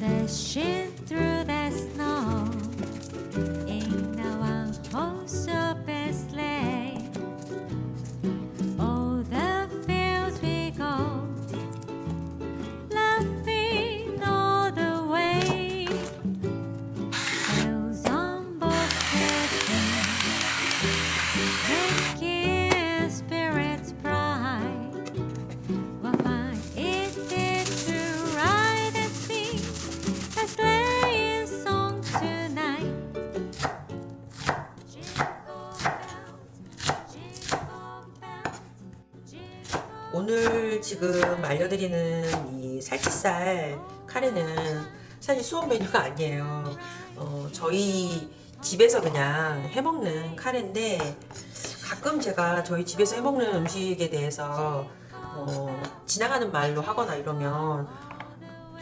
Dashing through the snow in a one-horse open sleigh. All the fields we go, laughing all the way. Bells on both sides, making spirits bright. What fun it is to ride and sing a sleighing song tonight. Jingle bells, jingle bells, jingle. 오늘 지금 알려드리는 이 살치살 카레는 사실 수업 메뉴가 아니에요. 저희 집에서 그냥 해먹는 카레인데, 가끔 제가 저희 집에서 해먹는 음식에 대해서 지나가는 말로 하거나 이러면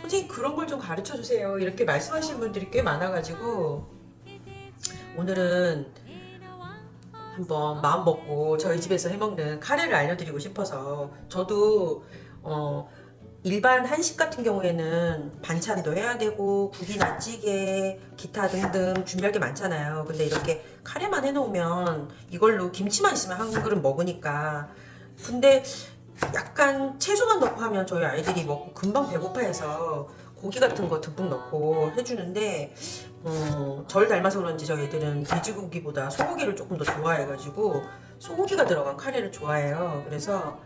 선생님 그런 걸 좀 가르쳐 주세요 이렇게 말씀하시는 분들이 꽤 많아가지고, 오늘은 한번 마음 먹고 저희 집에서 해먹는 카레를 알려드리고 싶어서. 저도 일반 한식 같은 경우에는 반찬도 해야 되고 국이나 찌개 기타 등등 준비할 게 많잖아요. 근데 이렇게 카레만 해놓으면 이걸로 김치만 있으면 한 그릇 먹으니까. 근데 약간 채소만 넣고 하면 저희 아이들이 먹고 금방 배고파해서 고기 같은 거 듬뿍 넣고 해주는데, 저를 닮아서 그런지 저희 애들은 돼지고기보다 소고기를 조금 더 좋아해가지고 소고기가 들어간 카레를 좋아해요. 그래서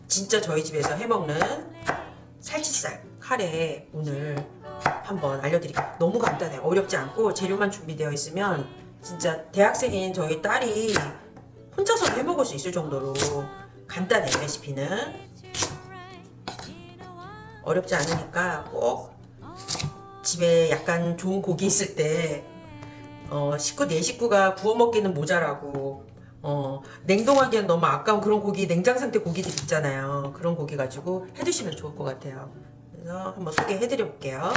진짜 저희 집에서 해먹는 살치살 카레 오늘 한번 알려드릴게요. 너무 간단해요. 어렵지 않고 재료만 준비되어 있으면 진짜 대학생인 저희 딸이 혼자서 해먹을 수 있을 정도로 간단해요. 레시피는 어렵지 않으니까 꼭 집에 약간 좋은 고기 있을 때 네 식구가 구워 먹기는 모자라고 냉동하기엔 너무 아까운 그런 고기, 냉장 상태 고기들 있잖아요. 그런 고기 가지고 해드시면 좋을 것 같아요. 그래서 한번 소개해드려 볼게요.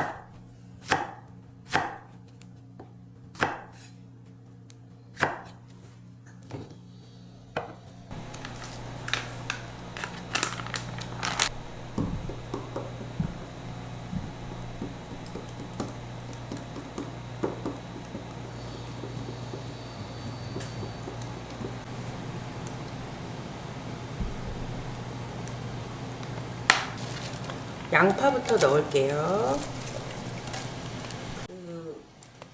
양파부터 넣을게요.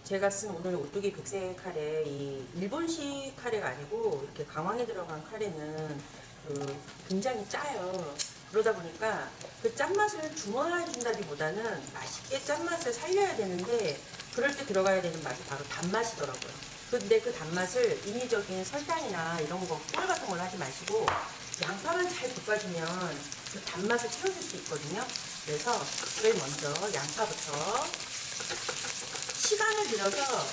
제가 쓴 오늘 오뚜기 백세 카레, 이 일본식 카레가 아니고 이렇게 강황에 들어간 카레는 굉장히 짜요. 그러다 보니까 그 짠맛을 중화해 준다기보다는 맛있게 짠맛을 살려야 되는데, 그럴 때 들어가야 되는 맛이 바로 단맛이더라고요. 근데 그 단맛을 인위적인 설탕이나 이런 거, 꿀 같은 걸 하지 마시고 양파만 잘 볶아주면 그 단맛을 채워줄 수 있거든요. 그래서 제일 먼저 양파부터 시간을 들여서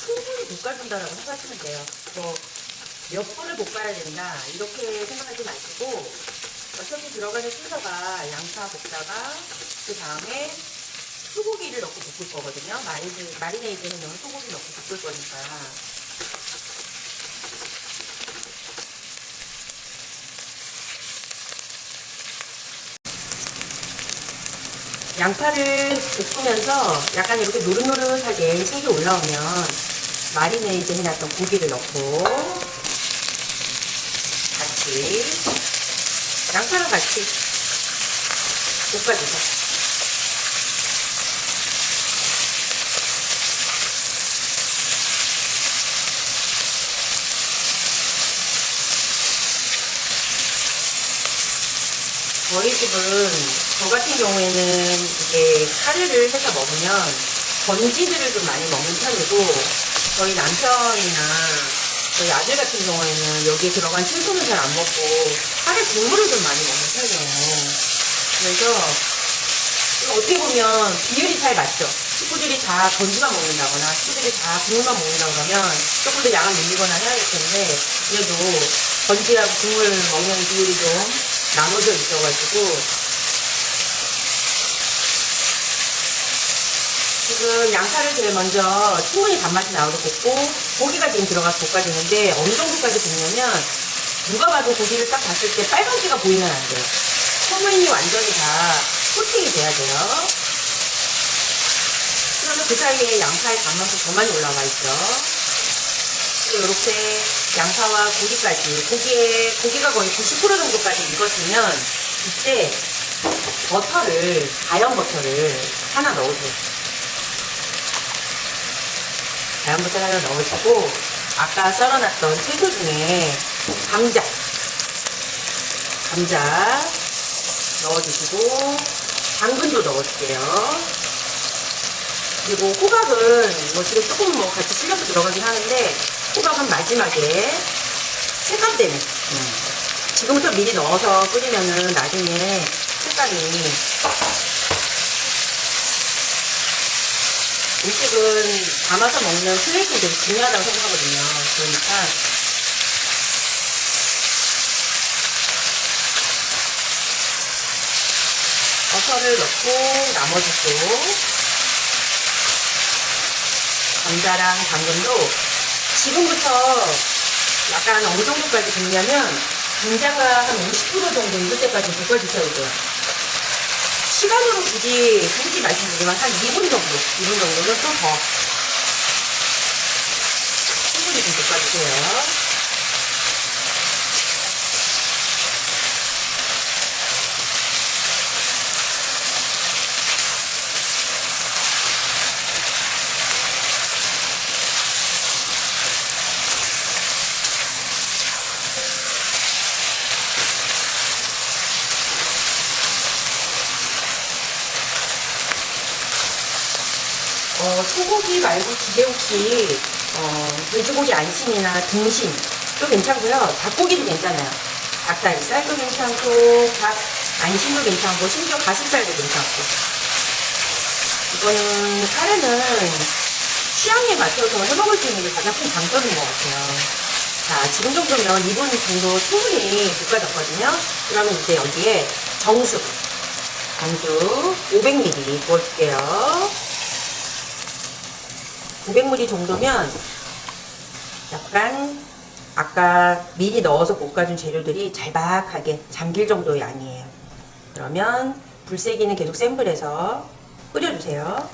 충분히 볶아준다라고 생각하시면 돼요. 뭐 몇 분을 볶아야 된다 이렇게 생각하지 마시고, 어차피 들어가는 순서가 양파 볶다가 그 다음에 소고기를 넣고 볶을 거거든요. 마리네이드 해놓은 소고기 넣고 볶을 거니까. 양파를 볶으면서 약간 이렇게 노릇노릇하게 색이 올라오면 마리네이드 해놨던 고기를 넣고 같이 양파랑 같이 볶아주세요. 저희 집은 저 같은 경우에는 이게 카레를 해서 먹으면 건지들을 좀 많이 먹는 편이고, 저희 남편이나 저희 아들 같은 경우에는 여기에 들어간 채소는 잘 안 먹고 카레 국물을 좀 많이 먹는 편이에요. 그래서 어떻게 보면 비율이 잘 맞죠. 식구들이 다 건지만 먹는다거나 식구들이 다 국물만 먹는다 그러면 조금 더 양을 늘리거나 해야 될 텐데, 그래도 건지하고 국물 먹는 비율이 좀 나눠져 있어가지고 지금 양파를 제일 먼저 충분히 단맛이 나오게 볶고 고기가 지금 들어가서 볶아지는데 어느 정도까지 볶냐면 누가 봐도 고기를 딱 봤을 때 빨간기가 보이면 안 돼요. 소면이 완전히 다 코팅이 돼야 돼요. 그러면 그 사이에 양파의 단맛이 더 많이 올라와 있죠. 이렇게 양파와 고기까지 고기가 거의 90% 정도까지 익었으면 이때 가염 버터를 하나 넣으세요. 가염 버터 하나 넣으시고 아까 썰어놨던 채소 중에 감자 넣어주시고 당근도 넣어줄게요. 그리고 호박은 뭐 지금 조금 뭐 같이 실려서 들어가긴 하는데 호박은 마지막에 색감 때문에 지금부터 미리 넣어서 끓이면은 나중에 색감이 음식은 담아서 먹는 플레이팅이 되게 중요하다고 생각하거든요. 그러니까 버섯을 넣고 나머지 또 감자랑 당근도 지금부터 약간 어느 정도까지 굽냐면 감자가 한 50% 정도 익을 때까지 볶아주셔야 돼요. 시간으로 굳이 말씀드리면 한 2분 정도는 또 더 충분히 좀 볶아주세요. 소고기 말고 집에 혹시 돼지고기 안심이나 등심도 괜찮고요. 닭고기도 괜찮아요. 닭다리살도 괜찮고 닭 안심도 괜찮고 심지어 가슴살도 괜찮고. 이거는 카레는 취향에 맞춰서 해먹을 수 있는 게 가장 큰 장점인 것 같아요. 자, 지금 정도면 2분 정도 충분히 볶아졌거든요. 그러면 이제 여기에 정수 500ml 부어줄게요. 500ml 정도면 약간 아까 미리 넣어서 볶아준 재료들이 잘박하게 잠길 정도의 양이에요. 그러면 불세기는 계속 센 불에서 끓여주세요.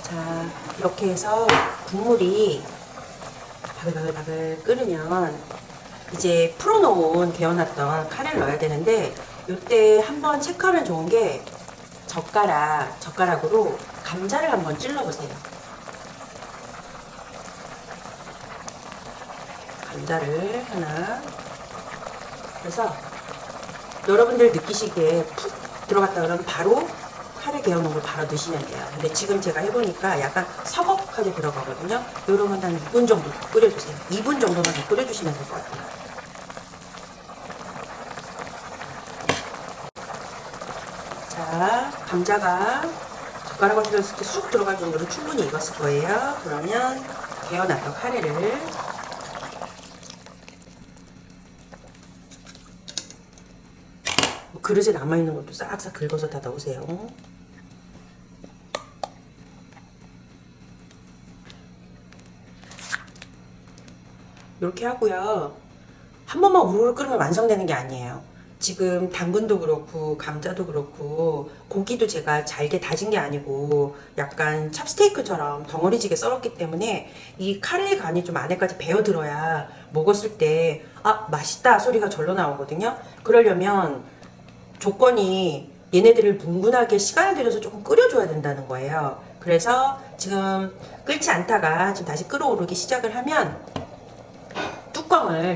자, 이렇게 해서 국물이 바글바글 끓으면 이제 풀어놓은 개어놨던 카레를 넣어야 되는데 이때 한번 체크하면 좋은 게 젓가락으로 감자를 한번 찔러보세요. 감자를 하나. 그래서 여러분들 느끼시기에 푹 들어갔다 그러면 바로 카레 개어놓은 걸 바로 넣으시면 돼요. 근데 지금 제가 해보니까 약간 서걱하게 들어가거든요. 이러면 한 2분 정도 더 끓여주세요. 2분 정도만 더 끓여주시면 될 것 같아요. 자, 감자가 젓가락을 들었을 때 쑥 들어갈 정도로 충분히 익었을 거예요. 그러면 개어놨던 카레를 그릇에 남아있는 것도 싹싹 긁어서 다 넣으세요. 이렇게 하고요. 한 번만 우르르 끓으면 완성되는 게 아니에요. 지금 당근도 그렇고 감자도 그렇고 고기도 제가 잘게 다진 게 아니고 약간 찹스테이크처럼 덩어리지게 썰었기 때문에 이 카레의 간이 좀 안에까지 배어들어야 먹었을 때 아, 맛있다 소리가 절로 나오거든요. 그러려면 조건이 얘네들을 뭉근하게 시간을 들여서 조금 끓여줘야 된다는 거예요. 그래서 지금 끓지 않다가 지금 다시 끓어오르기 시작을 하면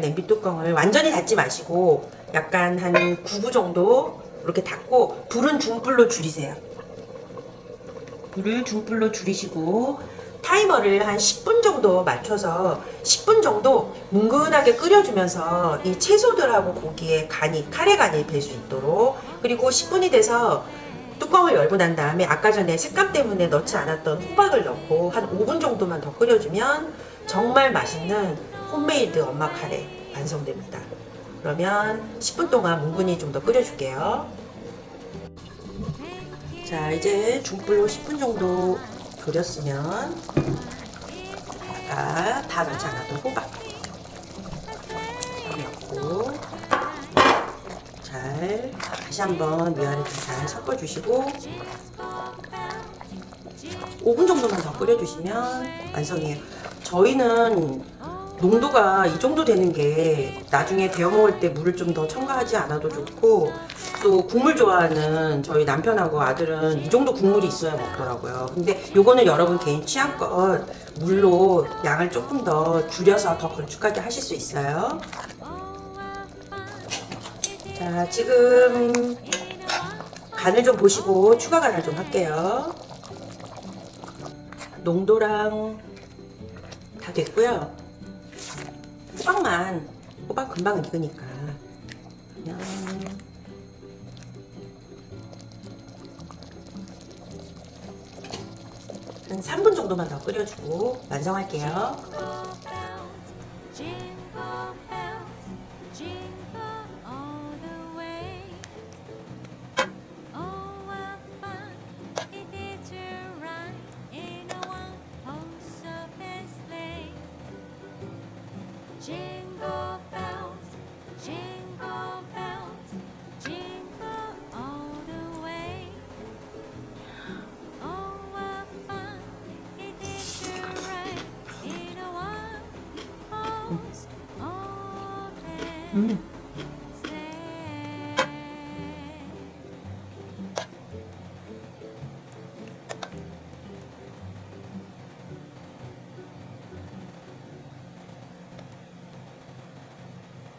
냄비 뚜껑을 완전히 닫지 마시고 약간 한 9분 정도 이렇게 닫고 불은 중불로 줄이세요. 불을 중불로 줄이시고 타이머를 한 10분 정도 맞춰서 10분 정도 뭉근하게 끓여주면서 이 채소들하고 고기의 카레 간이 될 수 있도록, 그리고 10분이 돼서 뚜껑을 열고 난 다음에 아까 전에 색감 때문에 넣지 않았던 호박을 넣고 한 5분 정도만 더 끓여주면 정말 맛있는 홈메이드 엄마 카레 완성됩니다. 그러면 10분 동안 뭉근히 좀 더 끓여줄게요. 자, 이제 중불로 10분 정도 졸였으면 다 넣지 않아도 호박 넣고 잘 다시 한번 위아래 잘 섞어주시고 5분 정도만 더 끓여주시면 완성이에요. 저희는 농도가 이 정도 되는 게 나중에 데워 먹을 때 물을 좀 더 첨가하지 않아도 좋고, 또 국물 좋아하는 저희 남편하고 아들은 이 정도 국물이 있어야 먹더라고요. 근데 요거는 여러분 개인 취향껏 물로 양을 조금 더 줄여서 더 걸쭉하게 하실 수 있어요. 자, 지금 간을 좀 보시고 추가 간을 좀 할게요. 농도랑 다 됐고요. 호박 금방 익으니까 그냥 한 3분 정도만 더 끓여주고 완성할게요. Jingle bells, jingle all the way. Oh, what fun it is to ride in a one-horse open sleigh. Jingle bells, jingle bells, jingle all the way. Oh, what fun it is to ride in a one-horse open